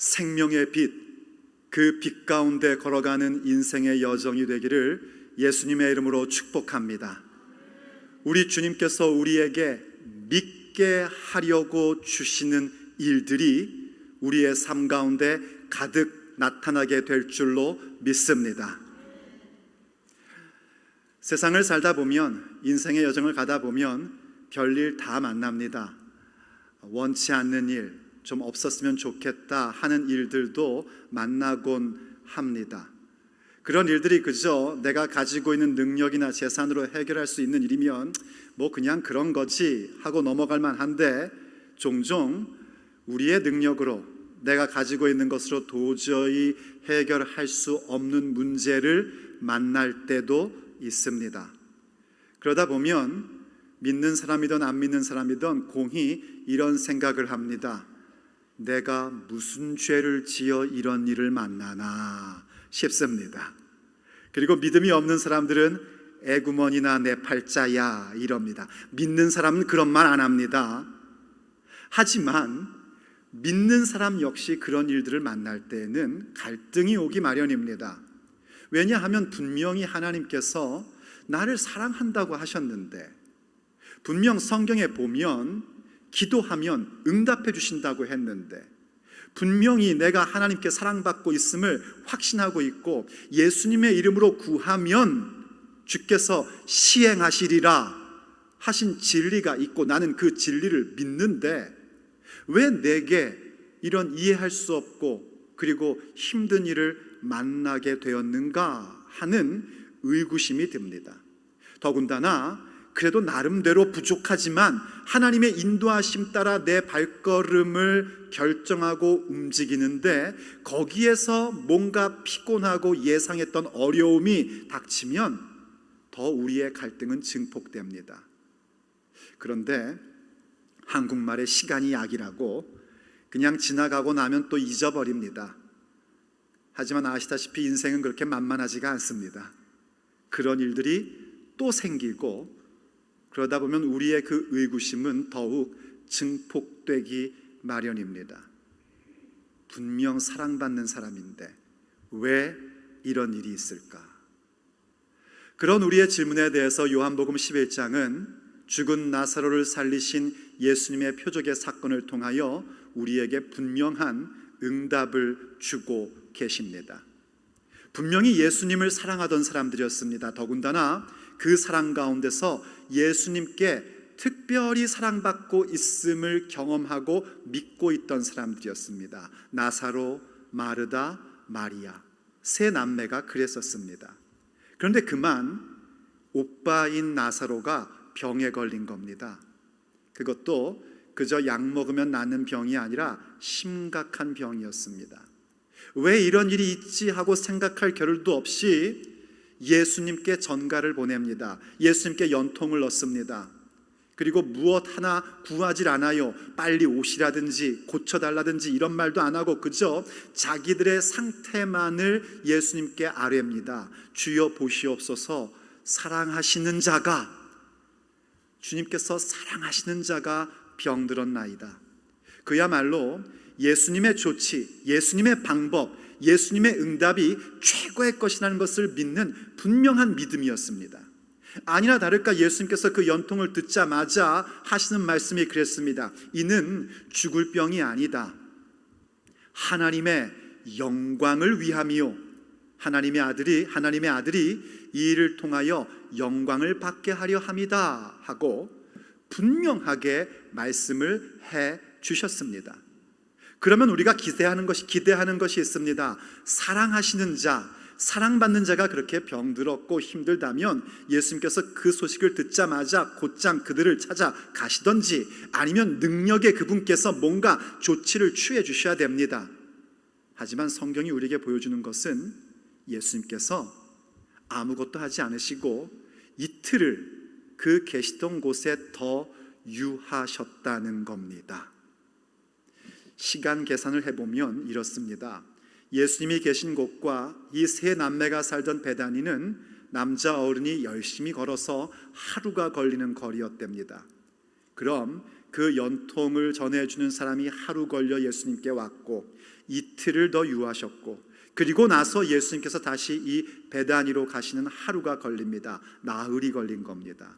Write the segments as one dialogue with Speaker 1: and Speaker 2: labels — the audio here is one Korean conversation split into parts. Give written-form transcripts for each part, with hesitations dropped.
Speaker 1: 생명의 빛, 그 빛 가운데 걸어가는 인생의 여정이 되기를 예수님의 이름으로 축복합니다. 우리 주님께서 우리에게 믿게 하려고 주시는 일들이 우리의 삶 가운데 가득 나타나게 될 줄로 믿습니다. 세상을 살다 보면, 인생의 여정을 가다 보면 별일 다 만납니다. 원치 않는 일, 좀 없었으면 좋겠다 하는 일들도 만나곤 합니다. 그런 일들이 그저 내가 가지고 있는 능력이나 재산으로 해결할 수 있는 일이면 뭐 그냥 그런 거지 하고 넘어갈 만한데, 종종 우리의 능력으로, 내가 가지고 있는 것으로 도저히 해결할 수 없는 문제를 만날 때도 있습니다. 그러다 보면 믿는 사람이든 안 믿는 사람이든 공히 이런 생각을 합니다. 내가 무슨 죄를 지어 이런 일을 만나나 싶습니다. 그리고 믿음이 없는 사람들은 애구머니나 내 팔자야 이럽니다. 믿는 사람은 그런 말 안 합니다. 하지만 믿는 사람 역시 그런 일들을 만날 때에는 갈등이 오기 마련입니다. 왜냐하면 분명히 하나님께서 나를 사랑한다고 하셨는데, 분명 성경에 보면 기도하면 응답해 주신다고 했는데, 분명히 내가 하나님께 사랑받고 있음을 확신하고 있고 예수님의 이름으로 구하면 주께서 시행하시리라 하신 진리가 있고 나는 그 진리를 믿는데, 왜 내게 이런 이해할 수 없고 그리고 힘든 일을 만나게 되었는가 하는 의구심이 듭니다. 더군다나 그래도 나름대로 부족하지만 하나님의 인도하심 따라 내 발걸음을 결정하고 움직이는데, 거기에서 뭔가 피곤하고 예상했던 어려움이 닥치면 더 우리의 갈등은 증폭됩니다. 그런데 한국말에 시간이 약이라고 그냥 지나가고 나면 또 잊어버립니다. 하지만 아시다시피 인생은 그렇게 만만하지가 않습니다. 그런 일들이 또 생기고, 그러다 보면 우리의 그 의구심은 더욱 증폭되기 마련입니다. 분명 사랑받는 사람인데 왜 이런 일이 있을까? 그런 우리의 질문에 대해서 요한복음 11장은 죽은 나사로를 살리신 예수님의 표적의 사건을 통하여 우리에게 분명한 응답을 주고 계십니다. 분명히 예수님을 사랑하던 사람들이었습니다. 더군다나 그 사랑 가운데서 예수님께 특별히 사랑받고 있음을 경험하고 믿고 있던 사람들이었습니다. 나사로, 마르다, 마리아, 세 남매가 그랬었습니다. 그런데 그만 오빠인 나사로가 병에 걸린 겁니다. 그것도 그저 약 먹으면 낫는 병이 아니라 심각한 병이었습니다. 왜 이런 일이 있지 하고 생각할 겨를도 없이 예수님께 전가를 보냅니다. 예수님께 연통을 넣습니다. 그리고 무엇 하나 구하질 않아요. 빨리 오시라든지 고쳐달라든지 이런 말도 안 하고 그저 자기들의 상태만을 예수님께 아뢰입니다. 주여 보시옵소서, 사랑하시는 자가, 주님께서 사랑하시는 자가 병들었나이다. 그야말로 예수님의 조치, 예수님의 방법, 예수님의 응답이 최고의 것이라는 것을 믿는 분명한 믿음이었습니다. 아니나 다를까 예수님께서 그 연통을 듣자마자 하시는 말씀이 그랬습니다. 이는 죽을 병이 아니다. 하나님의 영광을 위함이요, 하나님의 아들이 이 일을 통하여 영광을 받게 하려 함이다 하고 분명하게 말씀을 해 주셨습니다. 그러면 우리가 기대하는 것이 있습니다. 사랑하시는 자, 사랑받는 자가 그렇게 병들었고 힘들다면 예수님께서 그 소식을 듣자마자 곧장 그들을 찾아 가시던지 아니면 능력의 그분께서 뭔가 조치를 취해 주셔야 됩니다. 하지만 성경이 우리에게 보여주는 것은 예수님께서 아무것도 하지 않으시고 이틀을 그 계시던 곳에 더 유하셨다는 겁니다. 시간 계산을 해보면 이렇습니다. 예수님이 계신 곳과 이 세 남매가 살던 베다니는 남자 어른이 열심히 걸어서 하루가 걸리는 거리였답니다. 그럼 그 연통을 전해주는 사람이 하루 걸려 예수님께 왔고 이틀을 더 유하셨고 그리고 나서 예수님께서 다시 이 베다니로 가시는 하루가 걸립니다. 나흘이 걸린 겁니다.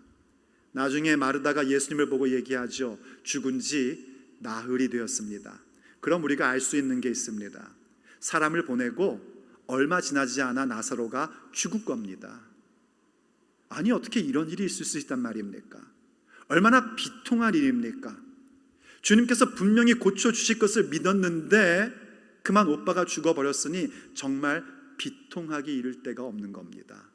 Speaker 1: 나중에 마르다가 예수님을 보고 얘기하죠. 죽은 지 나흘이 되었습니다. 그럼 우리가 알 수 있는 게 있습니다. 사람을 보내고 얼마 지나지 않아 나사로가 죽을 겁니다. 아니 어떻게 이런 일이 있을 수 있단 말입니까? 얼마나 비통한 일입니까? 주님께서 분명히 고쳐주실 것을 믿었는데 그만 오빠가 죽어버렸으니 정말 비통하기 이를 데가 없는 겁니다.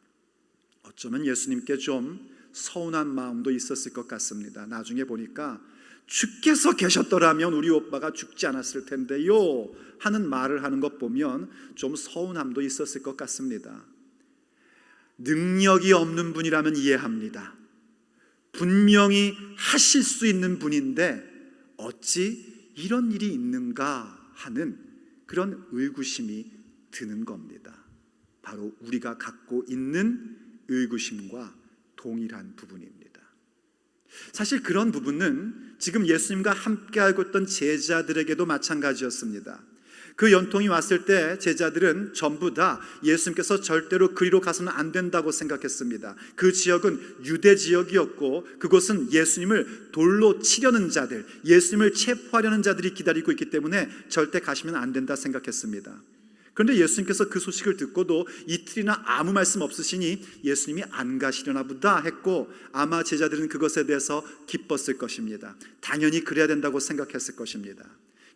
Speaker 1: 어쩌면 예수님께 좀 서운한 마음도 있었을 것 같습니다. 나중에 보니까 주께서 계셨더라면 우리 오빠가 죽지 않았을 텐데요 하는 말을 하는 것 보면 좀 서운함도 있었을 것 같습니다. 능력이 없는 분이라면 이해합니다. 분명히 하실 수 있는 분인데 어찌 이런 일이 있는가 하는 그런 의구심이 드는 겁니다. 바로 우리가 갖고 있는 의구심과 동일한 부분입니다. 사실 그런 부분은 지금 예수님과 함께 알고 있던 제자들에게도 마찬가지였습니다. 그 연통이 왔을 때 제자들은 전부 다 예수님께서 절대로 그리로 가서는 안 된다고 생각했습니다. 그 지역은 유대 지역이었고 그곳은 예수님을 돌로 치려는 자들, 예수님을 체포하려는 자들이 기다리고 있기 때문에 절대 가시면 안 된다 생각했습니다. 그런데 예수님께서 그 소식을 듣고도 이틀이나 아무 말씀 없으시니 예수님이 안 가시려나 보다 했고 아마 제자들은 그것에 대해서 기뻤을 것입니다. 당연히 그래야 된다고 생각했을 것입니다.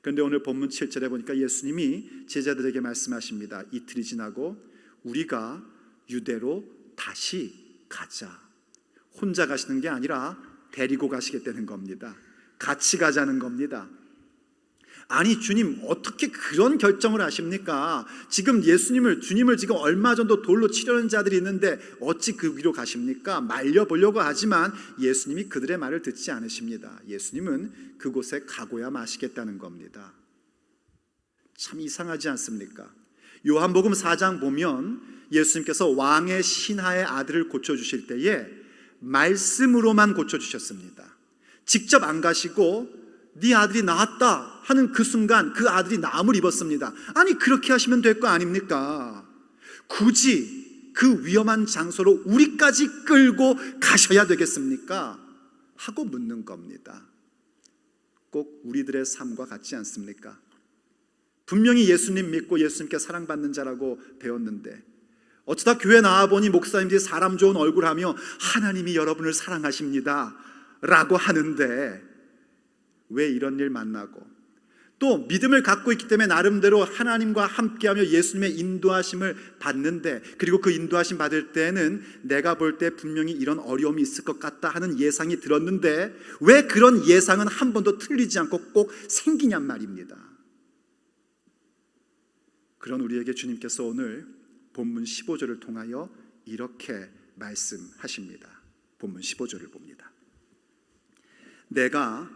Speaker 1: 그런데 오늘 본문 7절에 보니까 예수님이 제자들에게 말씀하십니다. 이틀이 지나고 우리가 유대로 다시 가자. 혼자 가시는 게 아니라 데리고 가시겠다는 겁니다. 같이 가자는 겁니다. 아니 주님 어떻게 그런 결정을 하십니까? 지금 주님을 지금 얼마 전도 돌로 치려는 자들이 있는데 어찌 그 위로 가십니까? 말려보려고 하지만 예수님이 그들의 말을 듣지 않으십니다. 예수님은 그곳에 가고야 마시겠다는 겁니다. 참 이상하지 않습니까? 요한복음 4장 보면 예수님께서 왕의 신하의 아들을 고쳐주실 때에 말씀으로만 고쳐주셨습니다. 직접 안 가시고 네 아들이 나았다 하는 그 순간 그 아들이 나음을 입었습니다. 아니 그렇게 하시면 될 거 아닙니까? 굳이 그 위험한 장소로 우리까지 끌고 가셔야 되겠습니까? 하고 묻는 겁니다. 꼭 우리들의 삶과 같지 않습니까? 분명히 예수님 믿고 예수님께 사랑받는 자라고 배웠는데 어쩌다 교회 나와보니 목사님들이 사람 좋은 얼굴하며 하나님이 여러분을 사랑하십니다 라고 하는데 왜 이런 일 만나고 또 믿음을 갖고 있기 때문에 나름대로 하나님과 함께하며 예수님의 인도하심을 받는데 그리고 그 인도하심 받을 때는 내가 볼 때 분명히 이런 어려움이 있을 것 같다 하는 예상이 들었는데 왜 그런 예상은 한 번도 틀리지 않고 꼭 생기냔 말입니다. 그런 우리에게 주님께서 오늘 본문 15절을 통하여 이렇게 말씀하십니다. 본문 15절을 봅니다. 내가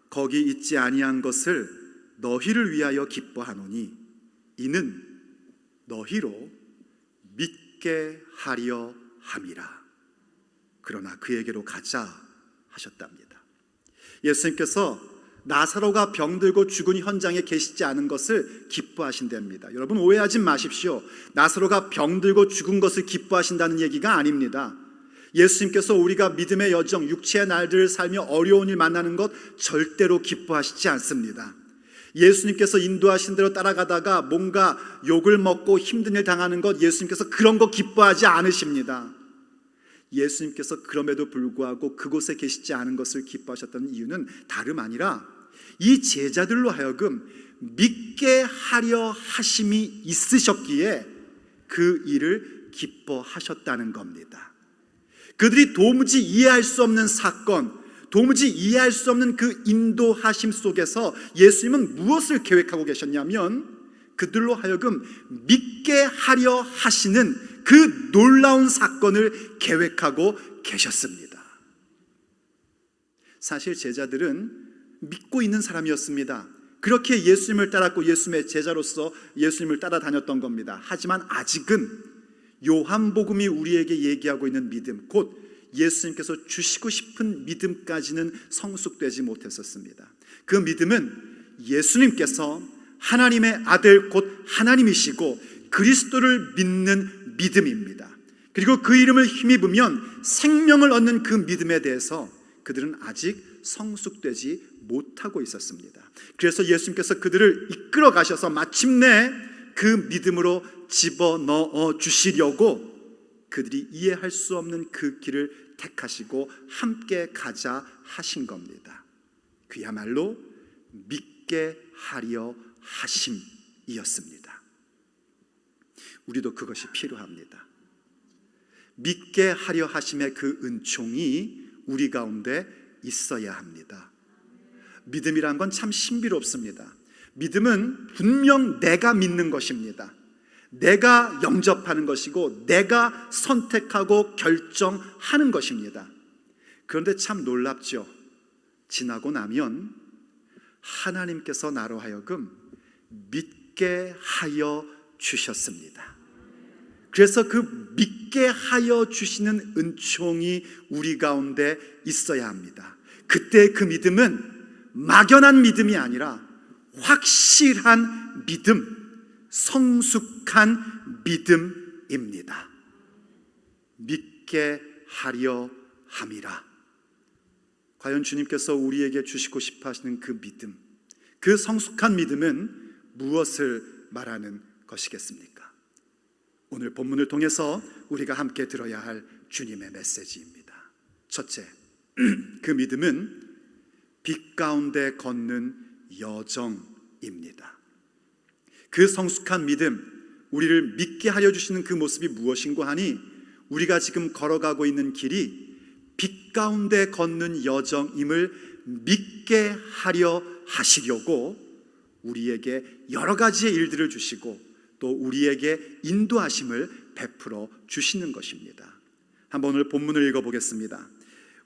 Speaker 1: 거기 있지 아니한 것을 너희를 위하여 기뻐하노니 이는 너희로 믿게 하려 함이라. 그러나 그에게로 가자 하셨답니다. 예수님께서 나사로가 병들고 죽은 현장에 계시지 않은 것을 기뻐하신답니다. 여러분 오해하지 마십시오. 나사로가 병들고 죽은 것을 기뻐하신다는 얘기가 아닙니다. 예수님께서 우리가 믿음의 여정, 육체의 날들을 살며 어려운 일 만나는 것 절대로 기뻐하시지 않습니다. 예수님께서 인도하신 대로 따라가다가 뭔가 욕을 먹고 힘든 일 당하는 것 예수님께서 그런 거 기뻐하지 않으십니다. 예수님께서 그럼에도 불구하고 그곳에 계시지 않은 것을 기뻐하셨다는 이유는 다름 아니라 이 제자들로 하여금 믿게 하려 하심이 있으셨기에 그 일을 기뻐하셨다는 겁니다. 그들이 도무지 이해할 수 없는 사건, 도무지 이해할 수 없는 그 인도하심 속에서 예수님은 무엇을 계획하고 계셨냐면 그들로 하여금 믿게 하려 하시는 그 놀라운 사건을 계획하고 계셨습니다. 사실 제자들은 믿고 있는 사람이었습니다. 그렇게 예수님을 따랐고 예수님의 제자로서 예수님을 따라다녔던 겁니다. 하지만 아직은 요한복음이 우리에게 얘기하고 있는 믿음, 곧 예수님께서 주시고 싶은 믿음까지는 성숙되지 못했었습니다. 그 믿음은 예수님께서 하나님의 아들 곧 하나님이시고 그리스도를 믿는 믿음입니다. 그리고 그 이름을 힘입으면 생명을 얻는 그 믿음에 대해서 그들은 아직 성숙되지 못하고 있었습니다. 그래서 예수님께서 그들을 이끌어 가셔서 마침내 그 믿음으로 집어넣어 주시려고 그들이 이해할 수 없는 그 길을 택하시고 함께 가자 하신 겁니다. 그야말로 믿게 하려 하심이었습니다. 우리도 그것이 필요합니다. 믿게 하려 하심의 그 은총이 우리 가운데 있어야 합니다. 믿음이란 건 참 신비롭습니다. 믿음은 분명 내가 믿는 것입니다. 내가 영접하는 것이고 내가 선택하고 결정하는 것입니다. 그런데 참 놀랍죠. 지나고 나면 하나님께서 나로 하여금 믿게 하여 주셨습니다. 그래서 그 믿게 하여 주시는 은총이 우리 가운데 있어야 합니다. 그때 그 믿음은 막연한 믿음이 아니라 확실한 믿음, 성숙한 믿음입니다. 믿게 하려 함이라. 과연 주님께서 우리에게 주시고 싶어 하시는 그 믿음, 그 성숙한 믿음은 무엇을 말하는 것이겠습니까? 오늘 본문을 통해서 우리가 함께 들어야 할 주님의 메시지입니다. 첫째, 그 믿음은 빛 가운데 걷는 여정입니다. 그 성숙한 믿음, 우리를 믿게 하려 주시는 그 모습이 무엇인고 하니 우리가 지금 걸어가고 있는 길이 빛 가운데 걷는 여정임을 믿게 하려 하시려고 우리에게 여러 가지의 일들을 주시고 또 우리에게 인도하심을 베풀어 주시는 것입니다. 한번 오늘 본문을 읽어보겠습니다.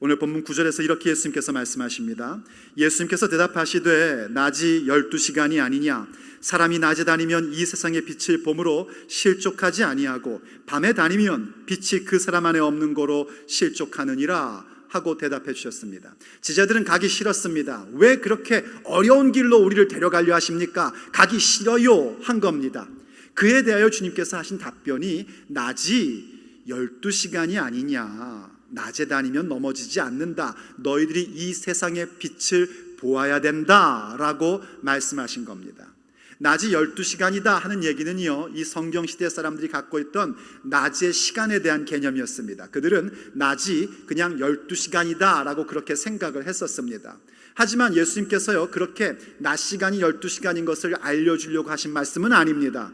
Speaker 1: 오늘 본문 9절에서 이렇게 예수님께서 말씀하십니다. 예수님께서 대답하시되 낮이 12시간이 아니냐 사람이 낮에 다니면 이 세상의 빛을 보므로 실족하지 아니하고 밤에 다니면 빛이 그 사람 안에 없는 거로 실족하느니라 하고 대답해 주셨습니다. 제자들은 가기 싫었습니다. 왜 그렇게 어려운 길로 우리를 데려가려 하십니까? 가기 싫어요 한 겁니다. 그에 대하여 주님께서 하신 답변이 낮이 12시간이 아니냐, 낮에 다니면 넘어지지 않는다, 너희들이 이 세상의 빛을 보아야 된다 라고 말씀하신 겁니다. 낮이 12시간이다 하는 얘기는요, 이 성경시대 사람들이 갖고 있던 낮의 시간에 대한 개념이었습니다. 그들은 낮이 그냥 12시간이다 라고 그렇게 생각을 했었습니다. 하지만 예수님께서요, 그렇게 낮 시간이 12시간인 것을 알려주려고 하신 말씀은 아닙니다.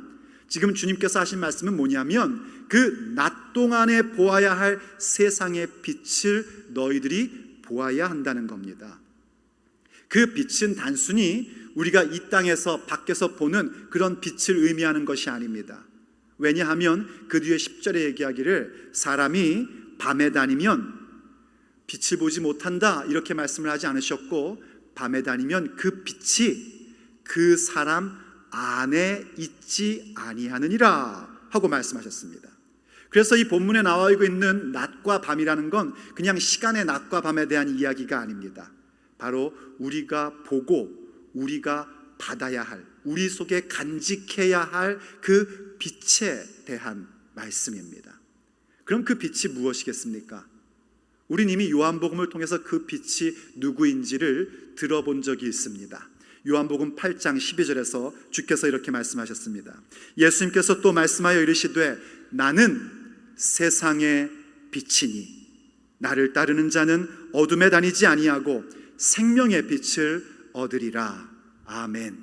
Speaker 1: 지금 주님께서 하신 말씀은 뭐냐면 그 낮 동안에 보아야 할 세상의 빛을 너희들이 보아야 한다는 겁니다. 그 빛은 단순히 우리가 이 땅에서 밖에서 보는 그런 빛을 의미하는 것이 아닙니다. 왜냐하면 그 뒤에 10절에 얘기하기를 사람이 밤에 다니면 빛을 보지 못한다 이렇게 말씀을 하지 않으셨고, 밤에 다니면 그 빛이 그 사람 안에 있지 아니하느니라 하고 말씀하셨습니다. 그래서 이 본문에 나와 있는 낮과 밤이라는 건 그냥 시간의 낮과 밤에 대한 이야기가 아닙니다. 바로 우리가 보고 우리가 받아야 할, 우리 속에 간직해야 할 그 빛에 대한 말씀입니다. 그럼 그 빛이 무엇이겠습니까? 우린 이미 요한복음을 통해서 그 빛이 누구인지를 들어본 적이 있습니다. 요한복음 8장 12절에서 주께서 이렇게 말씀하셨습니다. 예수님께서 또 말씀하여 이르시되 나는 세상의 빛이니 나를 따르는 자는 어둠에 다니지 아니하고 생명의 빛을 얻으리라. 아멘.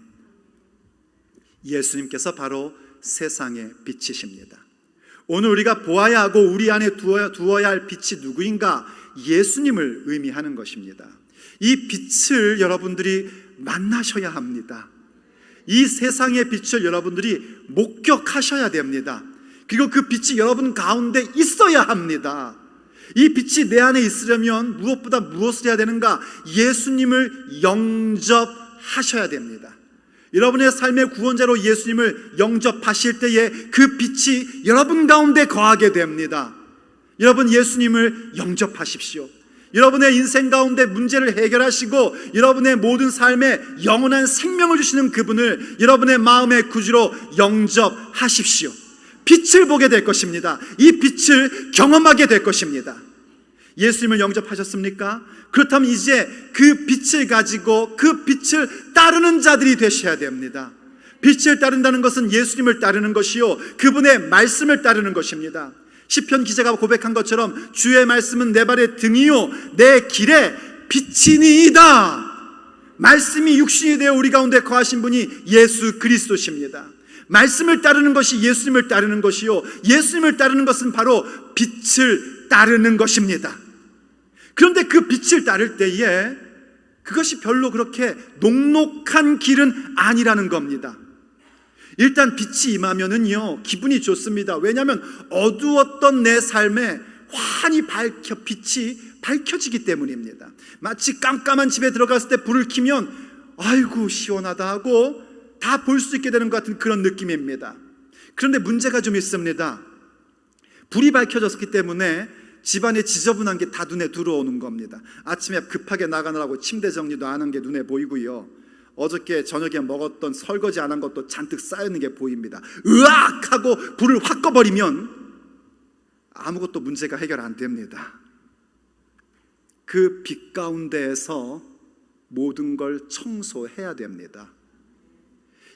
Speaker 1: 예수님께서 바로 세상의 빛이십니다. 오늘 우리가 보아야 하고 우리 안에 두어야 할 빛이 누구인가? 예수님을 의미하는 것입니다. 이 빛을 여러분들이 만나셔야 합니다. 이 세상의 빛을 여러분들이 목격하셔야 됩니다. 그리고 그 빛이 여러분 가운데 있어야 합니다. 이 빛이 내 안에 있으려면 무엇보다 무엇을 해야 되는가? 예수님을 영접하셔야 됩니다. 여러분의 삶의 구원자로 예수님을 영접하실 때에 그 빛이 여러분 가운데 거하게 됩니다. 여러분, 예수님을 영접하십시오. 여러분의 인생 가운데 문제를 해결하시고 여러분의 모든 삶에 영원한 생명을 주시는 그분을 여러분의 마음의 구주로 영접하십시오. 빛을 보게 될 것입니다. 이 빛을 경험하게 될 것입니다. 예수님을 영접하셨습니까? 그렇다면 이제 그 빛을 가지고 그 빛을 따르는 자들이 되셔야 됩니다. 빛을 따른다는 것은 예수님을 따르는 것이요, 그분의 말씀을 따르는 것입니다. 시편 기자가 고백한 것처럼 주의 말씀은 내 발의 등이요 내 길에 빛이니이다. 말씀이 육신이 되어 우리 가운데 거하신 분이 예수 그리스도십니다. 말씀을 따르는 것이 예수님을 따르는 것이요, 예수님을 따르는 것은 바로 빛을 따르는 것입니다. 그런데 그 빛을 따를 때에 그것이 별로 그렇게 녹록한 길은 아니라는 겁니다. 일단 빛이 임하면은요 기분이 좋습니다. 왜냐하면 어두웠던 내 삶에 환히 빛이 밝혀지기 때문입니다. 마치 깜깜한 집에 들어갔을 때 불을 켜면 아이고 시원하다 하고 다 볼 수 있게 되는 것 같은 그런 느낌입니다. 그런데 문제가 좀 있습니다. 불이 밝혀졌기 때문에 집안에 지저분한 게 다 눈에 들어오는 겁니다. 아침에 급하게 나가느라고 침대 정리도 안 한 게 눈에 보이고요, 어저께 저녁에 먹었던 설거지 안 한 것도 잔뜩 쌓여있는 게 보입니다. 으악 하고 불을 확 꺼버리면 아무것도 문제가 해결 안 됩니다. 그 빛 가운데에서 모든 걸 청소해야 됩니다.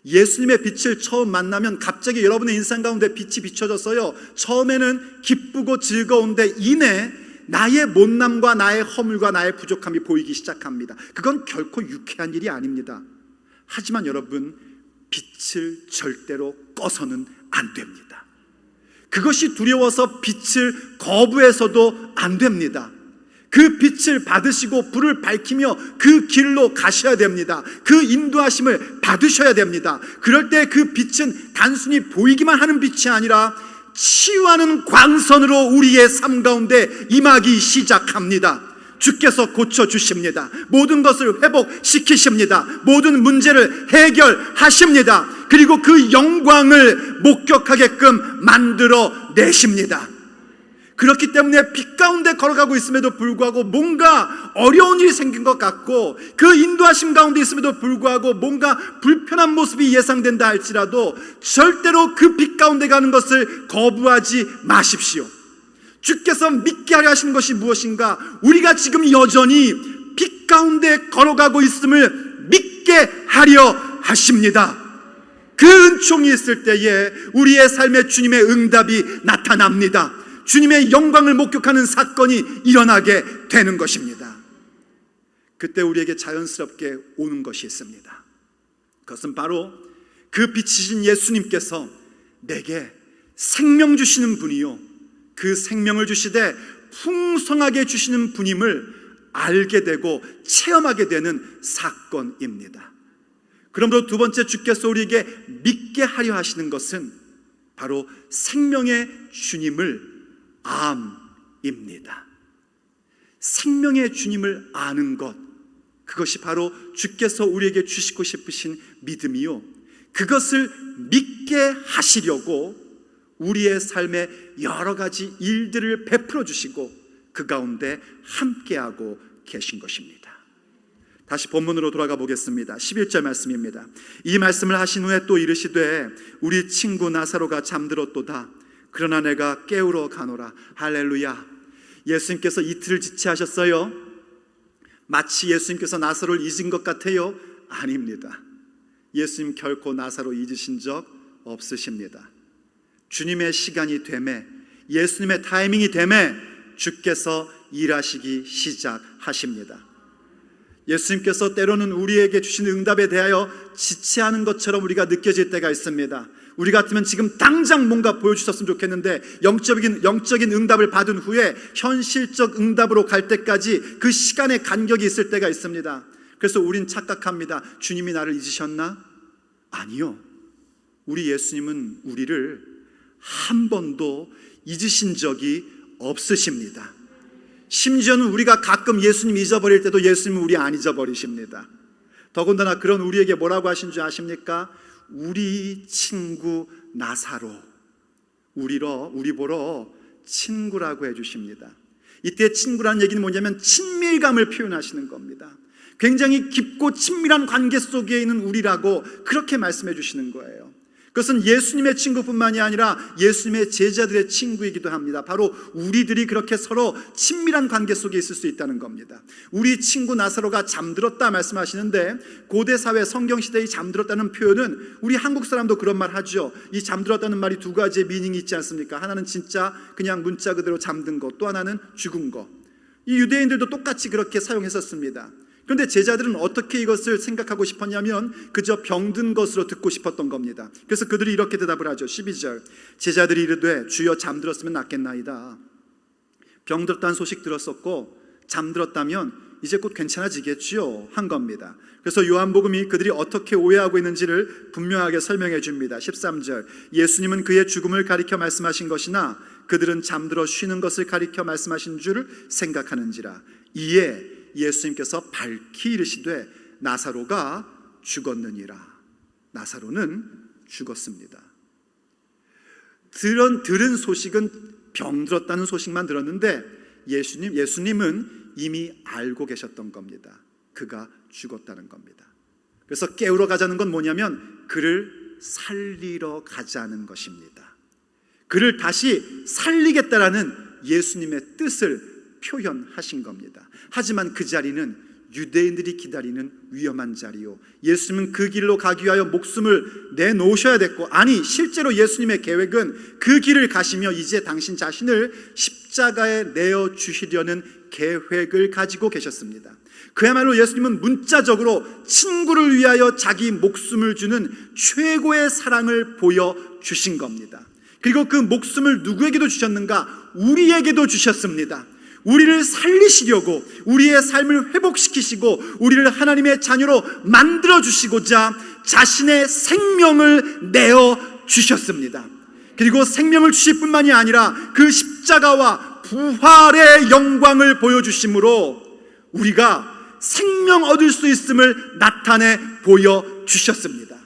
Speaker 1: 예수님의 빛을 처음 만나면 갑자기 여러분의 인생 가운데 빛이 비춰졌어요. 처음에는 기쁘고 즐거운데 이내 나의 못남과 나의 허물과 나의 부족함이 보이기 시작합니다. 그건 결코 유쾌한 일이 아닙니다. 하지만 여러분, 빛을 절대로 꺼서는 안 됩니다. 그것이 두려워서 빛을 거부해서도 안 됩니다. 그 빛을 받으시고 불을 밝히며 그 길로 가셔야 됩니다. 그 인도하심을 받으셔야 됩니다. 그럴 때 그 빛은 단순히 보이기만 하는 빛이 아니라 치유하는 광선으로 우리의 삶 가운데 임하기 시작합니다. 주께서 고쳐주십니다. 모든 것을 회복시키십니다. 모든 문제를 해결하십니다. 그리고 그 영광을 목격하게끔 만들어 내십니다. 그렇기 때문에 빛 가운데 걸어가고 있음에도 불구하고 뭔가 어려운 일이 생긴 것 같고, 그 인도하심 가운데 있음에도 불구하고 뭔가 불편한 모습이 예상된다 할지라도 절대로 그 빛 가운데 가는 것을 거부하지 마십시오. 주께서 믿게 하려 하신 것이 무엇인가? 우리가 지금 여전히 빛 가운데 걸어가고 있음을 믿게 하려 하십니다. 그 은총이 있을 때에 우리의 삶에 주님의 응답이 나타납니다. 주님의 영광을 목격하는 사건이 일어나게 되는 것입니다. 그때 우리에게 자연스럽게 오는 것이 있습니다. 그것은 바로 그 빛이신 예수님께서 내게 생명 주시는 분이요, 그 생명을 주시되 풍성하게 주시는 분임을 알게 되고 체험하게 되는 사건입니다. 그러므로 두 번째, 주께서 우리에게 믿게 하려 하시는 것은 바로 생명의 주님을 암입니다. 생명의 주님을 아는 것, 그것이 바로 주께서 우리에게 주시고 싶으신 믿음이요, 그것을 믿게 하시려고 우리의 삶에 여러 가지 일들을 베풀어 주시고 그 가운데 함께하고 계신 것입니다. 다시 본문으로 돌아가 보겠습니다. 11절 말씀입니다. 이 말씀을 하신 후에 또 이르시되 우리 친구 나사로가 잠들었도다. 그러나 내가 깨우러 가노라. 할렐루야. 예수님께서 이틀을 지체하셨어요. 마치 예수님께서 나사로를 잊은 것 같아요? 아닙니다. 예수님 결코 나사로 잊으신 적 없으십니다. 주님의 시간이 되매, 예수님의 타이밍이 되매 주께서 일하시기 시작하십니다. 예수님께서 때로는 우리에게 주시는 응답에 대하여 지체하는 것처럼 우리가 느껴질 때가 있습니다. 우리 같으면 지금 당장 뭔가 보여주셨으면 좋겠는데 영적인 응답을 받은 후에 현실적 응답으로 갈 때까지 그 시간의 간격이 있을 때가 있습니다. 그래서 우린 착각합니다. 주님이 나를 잊으셨나? 아니요. 우리 예수님은 우리를 한 번도 잊으신 적이 없으십니다. 심지어는 우리가 가끔 예수님 잊어버릴 때도 예수님은 우리 안 잊어버리십니다. 더군다나 그런 우리에게 뭐라고 하신 줄 아십니까? 우리 친구 나사로, 우리 보러 친구라고 해주십니다. 이때 친구라는 얘기는 뭐냐면 친밀감을 표현하시는 겁니다. 굉장히 깊고 친밀한 관계 속에 있는 우리라고 그렇게 말씀해 주시는 거예요. 그것은 예수님의 친구뿐만이 아니라 예수님의 제자들의 친구이기도 합니다. 바로 우리들이 그렇게 서로 친밀한 관계 속에 있을 수 있다는 겁니다. 우리 친구 나사로가 잠들었다 말씀하시는데, 고대 사회 성경시대에 잠들었다는 표현은 우리 한국 사람도 그런 말 하죠. 이 잠들었다는 말이 두 가지의 미닝이 있지 않습니까? 하나는 진짜 그냥 문자 그대로 잠든 것, 또 하나는 죽은 것. 이 유대인들도 똑같이 그렇게 사용했었습니다. 그런데 제자들은 어떻게 이것을 생각하고 싶었냐면 그저 병든 것으로 듣고 싶었던 겁니다. 그래서 그들이 이렇게 대답을 하죠. 12절, 제자들이 이르되 주여 잠들었으면 낫겠나이다. 병들었다는 소식 들었었고 잠들었다면 이제 곧 괜찮아지겠지요 한 겁니다. 그래서 요한복음이 그들이 어떻게 오해하고 있는지를 분명하게 설명해 줍니다. 13절, 예수님은 그의 죽음을 가리켜 말씀하신 것이나 그들은 잠들어 쉬는 것을 가리켜 말씀하신 줄 생각하는지라. 이에 예수님께서 밝히 이르시되 나사로가 죽었느니라. 나사로는 죽었습니다. 들은 소식은 병들었다는 소식만 들었는데 예수님은 이미 알고 계셨던 겁니다. 그가 죽었다는 겁니다. 그래서 깨우러 가자는 건 뭐냐면 그를 살리러 가자는 것입니다. 그를 다시 살리겠다라는 예수님의 뜻을 표현하신 겁니다. 하지만 그 자리는 유대인들이 기다리는 위험한 자리요, 예수님은 그 길로 가기 위하여 목숨을 내놓으셔야 됐고, 아니 실제로 예수님의 계획은 그 길을 가시며 이제 당신 자신을 십자가에 내어주시려는 계획을 가지고 계셨습니다. 그야말로 예수님은 문자적으로 친구를 위하여 자기 목숨을 주는 최고의 사랑을 보여주신 겁니다. 그리고 그 목숨을 누구에게도 주셨는가? 우리에게도 주셨습니다. 우리를 살리시려고, 우리의 삶을 회복시키시고 우리를 하나님의 자녀로 만들어주시고자 자신의 생명을 내어주셨습니다. 그리고 생명을 주실 뿐만이 아니라 그 십자가와 부활의 영광을 보여주심으로 우리가 생명 얻을 수 있음을 나타내 보여주셨습니다.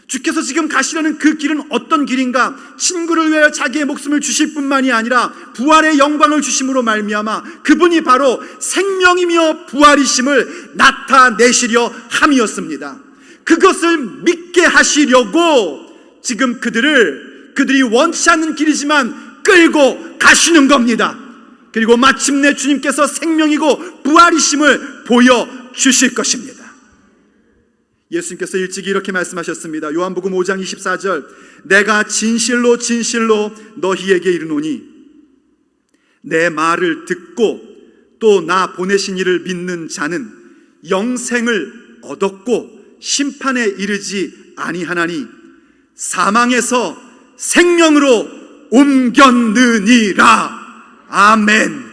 Speaker 1: 주께서 지금 가시려는 그 길은 어떤 길인가? 친구를 위하여 자기의 목숨을 주실 뿐만이 아니라 부활의 영광을 주심으로 말미암아 그분이 바로 생명이며 부활이심을 나타내시려 함이었습니다. 그것을 믿게 하시려고 지금 그들이 원치 않는 길이지만 끌고 가시는 겁니다. 그리고 마침내 주님께서 생명이고 부활이심을 보여주실 것입니다. 예수님께서 일찍이 이렇게 말씀하셨습니다. 요한복음 5장 24절, 내가 진실로 진실로 너희에게 이르노니 내 말을 듣고 또 나 보내신 이를 믿는 자는 영생을 얻었고 심판에 이르지 아니하나니 사망에서 생명으로 옮겼느니라. 아멘.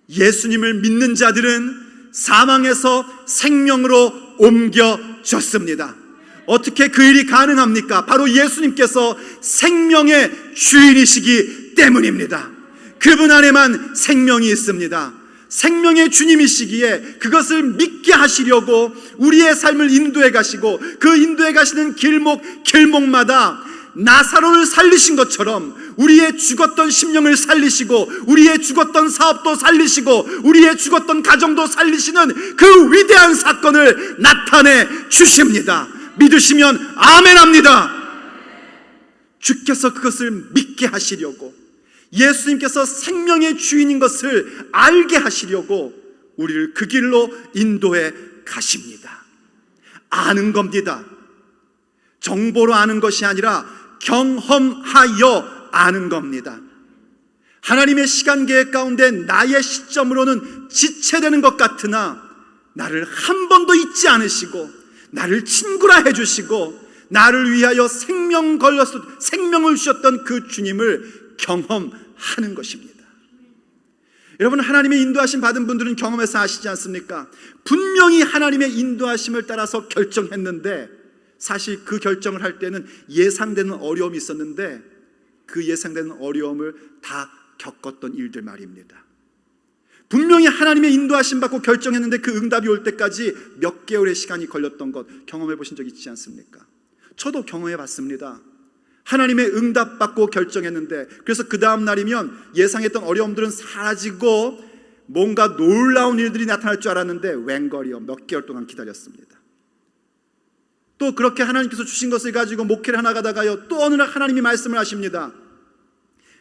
Speaker 1: 예수님을 믿는 자들은 사망에서 생명으로 옮겨졌습니다. 어떻게 그 일이 가능합니까? 바로 예수님께서 생명의 주인이시기 때문입니다. 그분 안에만 생명이 있습니다. 생명의 주님이시기에 그것을 믿게 하시려고 우리의 삶을 인도해 가시고 그 인도해 가시는 길목마다 나사로를 살리신 것처럼 우리의 죽었던 심령을 살리시고 우리의 죽었던 사업도 살리시고 우리의 죽었던 가정도 살리시는 그 위대한 사건을 나타내 주십니다. 믿으시면 아멘합니다. 주께서 그것을 믿게 하시려고, 예수님께서 생명의 주인인 것을 알게 하시려고 우리를 그 길로 인도해 가십니다. 아는 겁니다. 정보로 아는 것이 아니라 경험하여 아는 겁니다. 하나님의 시간 계획 가운데 나의 시점으로는 지체되는 것 같으나 나를 한 번도 잊지 않으시고 나를 친구라 해주시고 나를 위하여 생명을 주셨던 그 주님을 경험하는 것입니다. 여러분, 하나님의 인도하심 받은 분들은 경험해서 아시지 않습니까? 분명히 하나님의 인도하심을 따라서 결정했는데 사실 그 결정을 할 때는 예상되는 어려움이 있었는데 그 예상되는 어려움을 다 겪었던 일들 말입니다. 분명히 하나님의 인도하심 받고 결정했는데 그 응답이 올 때까지 몇 개월의 시간이 걸렸던 것 경험해 보신 적 있지 않습니까? 저도 경험해 봤습니다. 하나님의 응답받고 결정했는데, 그래서 그 다음 날이면 예상했던 어려움들은 사라지고 뭔가 놀라운 일들이 나타날 줄 알았는데 웬걸이요, 몇 개월 동안 기다렸습니다. 또 그렇게 하나님께서 주신 것을 가지고 목회를 하나 가다가요, 또 어느 날 하나님이 말씀을 하십니다.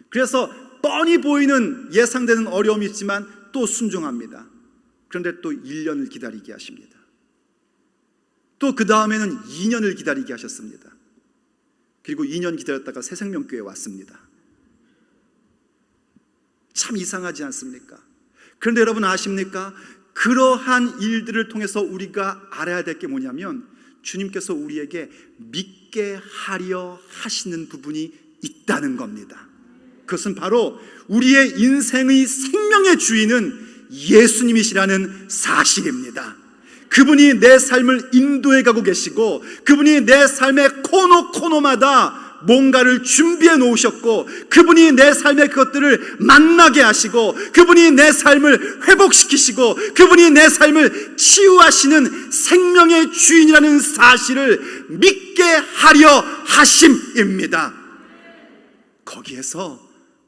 Speaker 1: 그래서 뻔히 보이는 예상되는 어려움이 있지만 또 순종합니다. 그런데 또 1년을 기다리게 하십니다. 또 그 다음에는 2년을 기다리게 하셨습니다. 그리고 2년 기다렸다가 새생명교회에 왔습니다. 참 이상하지 않습니까? 그런데 여러분 아십니까? 그러한 일들을 통해서 우리가 알아야 될 게 뭐냐면, 주님께서 우리에게 믿게 하려 하시는 부분이 있다는 겁니다. 그것은 바로 우리의 인생의 생명의 주인은 예수님이시라는 사실입니다. 그분이 내 삶을 인도해 가고 계시고, 그분이 내 삶의 코너마다 뭔가를 준비해 놓으셨고, 그분이 내 삶의 그것들을 만나게 하시고, 그분이 내 삶을 회복시키시고, 그분이 내 삶을 치유하시는 생명의 주인이라는 사실을 믿게 하려 하심입니다. 거기에서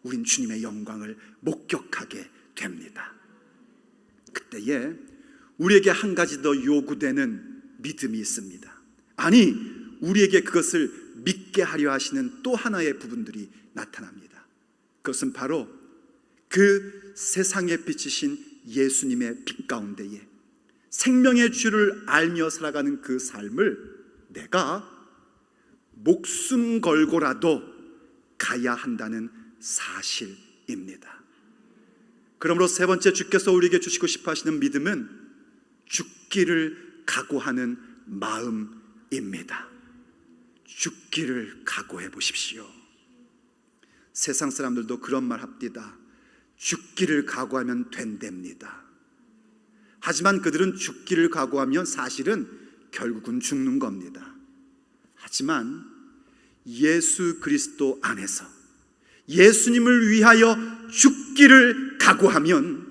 Speaker 1: 우린 주님의 영광을 목격하게 됩니다. 그때에 우리에게 한 가지 더 요구되는 믿음이 있습니다. 아니, 우리에게 그것을 믿게 하려 하시는 또 하나의 부분들이 나타납니다. 그것은 바로 그 세상에 비치신 예수님의 빛 가운데에 생명의 주를 알며 살아가는 그 삶을 내가 목숨 걸고라도 가야 한다는 사실입니다. 그러므로 세 번째, 주께서 우리에게 주시고 싶어 하시는 믿음은 죽기를 각오하는 마음입니다. 죽기를 각오해 보십시오. 세상 사람들도 그런 말 합디다. 죽기를 각오하면 된답니다. 하지만 그들은 죽기를 각오하면 사실은 결국은 죽는 겁니다. 하지만 예수 그리스도 안에서 예수님을 위하여 죽기를 각오하면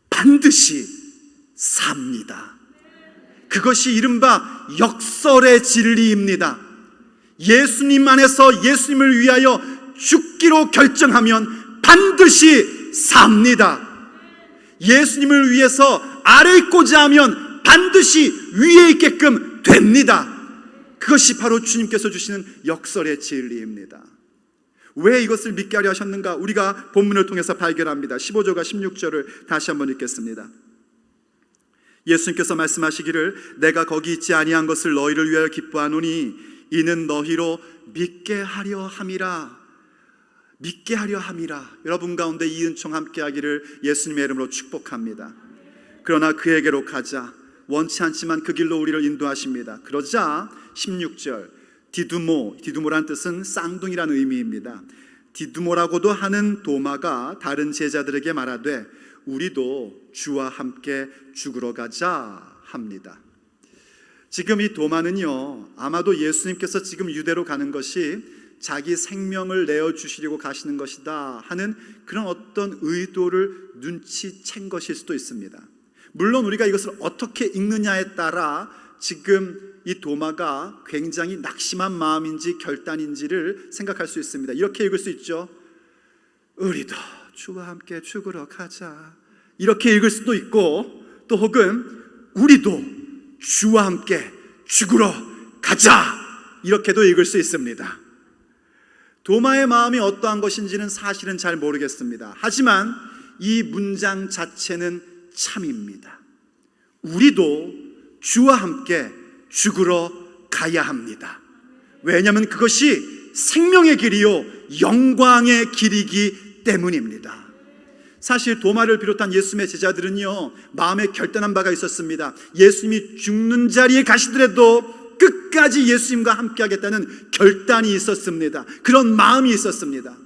Speaker 1: 반드시 삽니다. 그것이 이른바 역설의 진리입니다. 예수님 안에서 예수님을 위하여 죽기로 결정하면 반드시 삽니다. 예수님을 위해서 아래 있고자 하면 반드시 위에 있게끔 됩니다. 그것이 바로 주님께서 주시는 역설의 진리입니다. 왜 이것을 믿게 하려 하셨는가? 우리가 본문을 통해서 발견합니다. 15절과 16절을 다시 한번 읽겠습니다. 예수님께서 말씀하시기를 내가 거기 있지 아니한 것을 너희를 위하여 기뻐하노니 이는 너희로 믿게 하려 함이라. 믿게 하려 함이라. 여러분 가운데 이 은총 함께 하기를 예수님의 이름으로 축복합니다. 그러나 그에게로 가자. 원치 않지만 그 길로 우리를 인도하십니다. 그러자 16절, 디두모란 뜻은 쌍둥이라는 의미입니다. 디두모라고도 하는 도마가 다른 제자들에게 말하되 우리도 주와 함께 죽으러 가자 합니다. 지금 이 도마는요, 아마도 예수님께서 지금 유대로 가는 것이 자기 생명을 내어주시려고 가시는 것이다 하는 그런 어떤 의도를 눈치챈 것일 수도 있습니다. 물론 우리가 이것을 어떻게 읽느냐에 따라 지금 이 도마가 굉장히 낙심한 마음인지 결단인지를 생각할 수 있습니다. 이렇게 읽을 수 있죠. 우리도 주와 함께 죽으러 가자. 이렇게 읽을 수도 있고, 또 혹은 우리도 주와 함께 죽으러 가자. 이렇게도 읽을 수 있습니다. 도마의 마음이 어떠한 것인지는 사실은 잘 모르겠습니다. 하지만 이 문장 자체는 참입니다. 우리도 주와 함께 죽으러 가야 합니다. 왜냐하면 그것이 생명의 길이요 영광의 길이기 때문입니다. 사실 도마를 비롯한 예수님의 제자들은요, 마음에 결단한 바가 있었습니다. 예수님이 죽는 자리에 가시더라도 끝까지 예수님과 함께 하겠다는 결단이 있었습니다. 그런 마음이 있었습니다.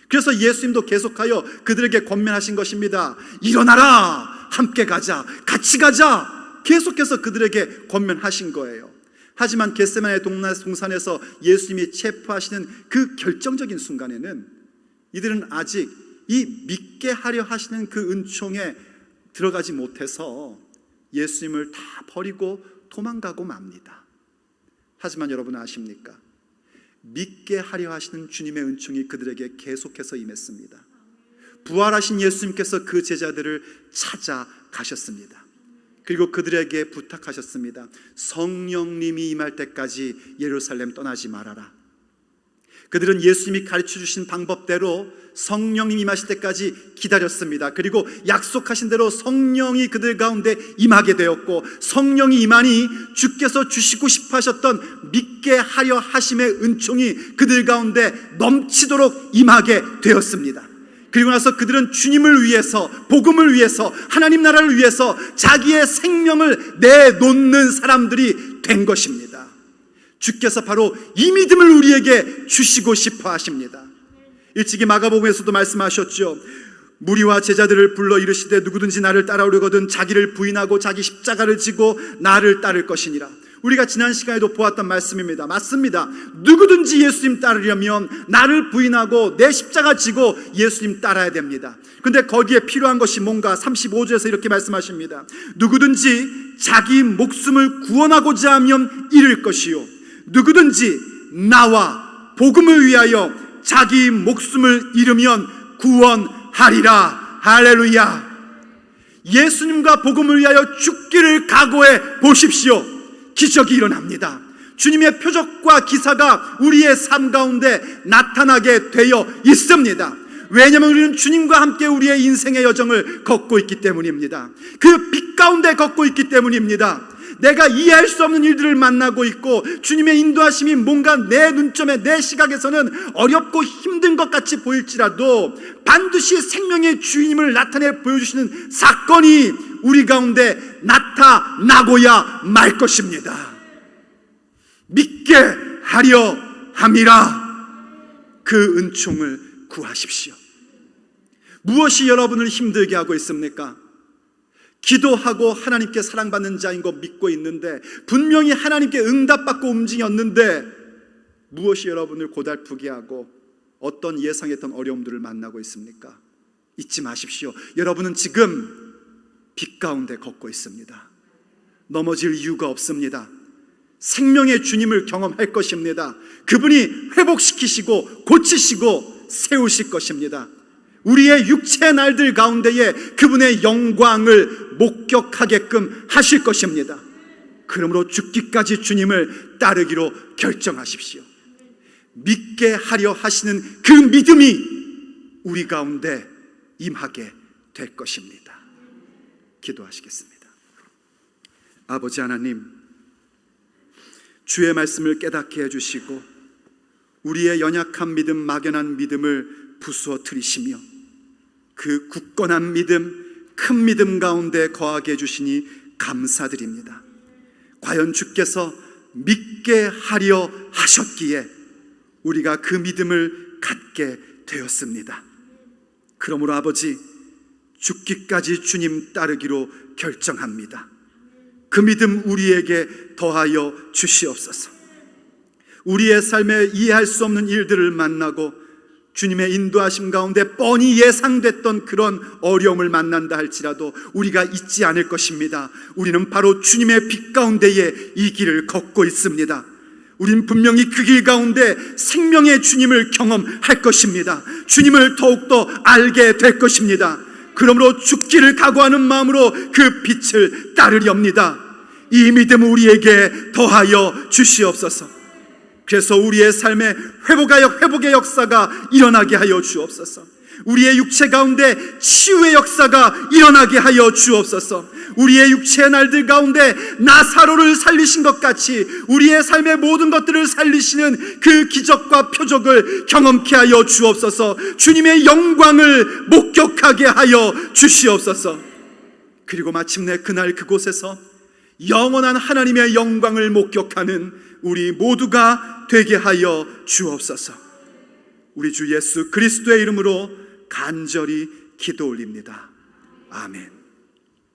Speaker 1: 그래서 예수님도 계속하여 그들에게 권면하신 것입니다. 일어나라, 함께 가자, 같이 가자, 계속해서 그들에게 권면하신 거예요. 하지만 겟세마네 동산에서 예수님이 체포하시는 그 결정적인 순간에는 이들은 아직 이 믿게 하려 하시는 그 은총에 들어가지 못해서 예수님을 다 버리고 도망가고 맙니다. 하지만 여러분 아십니까? 믿게 하려 하시는 주님의 은총이 그들에게 계속해서 임했습니다. 부활하신 예수님께서 그 제자들을 찾아가셨습니다. 그리고 그들에게 부탁하셨습니다. 성령님이 임할 때까지 예루살렘 떠나지 말아라. 그들은 예수님이 가르쳐 주신 방법대로 성령님이 임하실 때까지 기다렸습니다. 그리고 약속하신 대로 성령이 그들 가운데 임하게 되었고, 성령이 임하니 주께서 주시고 싶어 하셨던 믿게 하려 하심의 은총이 그들 가운데 넘치도록 임하게 되었습니다. 그리고 나서 그들은 주님을 위해서, 복음을 위해서, 하나님 나라를 위해서 자기의 생명을 내놓는 사람들이 된 것입니다. 주께서 바로 이 믿음을 우리에게 주시고 싶어 하십니다. 일찍이 마가복음에서도 말씀하셨죠. 무리와 제자들을 불러 이르시되 누구든지 나를 따라오려거든 자기를 부인하고 자기 십자가를 지고 나를 따를 것이니라. 우리가 지난 시간에도 보았던 말씀입니다. 맞습니다. 누구든지 예수님 따르려면 나를 부인하고 내 십자가 지고 예수님 따라야 됩니다. 그런데 거기에 필요한 것이 뭔가 35절에서 이렇게 말씀하십니다. 누구든지 자기 목숨을 구원하고자 하면 잃을 것이요, 누구든지 나와 복음을 위하여 자기 목숨을 잃으면 구원하리라. 할렐루야. 예수님과 복음을 위하여 죽기를 각오해 보십시오. 기적이 일어납니다. 주님의 표적과 기사가 우리의 삶 가운데 나타나게 되어 있습니다. 왜냐하면 우리는 주님과 함께 우리의 인생의 여정을 걷고 있기 때문입니다. 그 빛 가운데 걷고 있기 때문입니다. 내가 이해할 수 없는 일들을 만나고 있고, 주님의 인도하심이 뭔가 내 눈점에, 내 시각에서는 어렵고 힘든 것 같이 보일지라도 반드시 생명의 주인임을 나타내 보여주시는 사건이 우리 가운데 나타나고야 말 것입니다. 믿게 하려 함이라. 그 은총을 구하십시오. 무엇이 여러분을 힘들게 하고 있습니까? 기도하고 하나님께 사랑받는 자인 거 믿고 있는데, 분명히 하나님께 응답받고 움직였는데, 무엇이 여러분을 고달프게 하고 어떤 예상했던 어려움들을 만나고 있습니까? 잊지 마십시오. 여러분은 지금 빛 가운데 걷고 있습니다. 넘어질 이유가 없습니다. 생명의 주님을 경험할 것입니다. 그분이 회복시키시고 고치시고 세우실 것입니다. 우리의 육체의 날들 가운데에 그분의 영광을 목격하게끔 하실 것입니다. 그러므로 죽기까지 주님을 따르기로 결정하십시오. 믿게 하려 하시는 그 믿음이 우리 가운데 임하게 될 것입니다. 기도하시겠습니다. 아버지 하나님, 주의 말씀을 깨닫게 해주시고 우리의 연약한 믿음, 막연한 믿음을 부수어뜨리시며 그 굳건한 믿음, 큰 믿음 가운데 거하게 해주시니 감사드립니다. 과연 주께서 믿게 하려 하셨기에 우리가 그 믿음을 갖게 되었습니다. 그러므로 아버지, 죽기까지 주님 따르기로 결정합니다. 그 믿음 우리에게 더하여 주시옵소서. 우리의 삶에 이해할 수 없는 일들을 만나고 주님의 인도하심 가운데 뻔히 예상됐던 그런 어려움을 만난다 할지라도 우리가 잊지 않을 것입니다. 우리는 바로 주님의 빛 가운데에 이 길을 걷고 있습니다. 우린 분명히 그 길 가운데 생명의 주님을 경험할 것입니다. 주님을 더욱더 알게 될 것입니다. 그러므로 죽기를 각오하는 마음으로 그 빛을 따르렵니다. 이 믿음 우리에게 더하여 주시옵소서. 그래서 우리의 삶에 회복의 역사가 일어나게 하여 주옵소서. 우리의 육체 가운데 치유의 역사가 일어나게 하여 주옵소서. 우리의 육체의 날들 가운데 나사로를 살리신 것 같이 우리의 삶의 모든 것들을 살리시는 그 기적과 표적을 경험케 하여 주옵소서. 주님의 영광을 목격하게 하여 주시옵소서. 그리고 마침내 그날 그곳에서 영원한 하나님의 영광을 목격하는 우리 모두가 되게 하여 주옵소서. 우리 주 예수 그리스도의 이름으로 간절히 기도 올립니다. 아멘.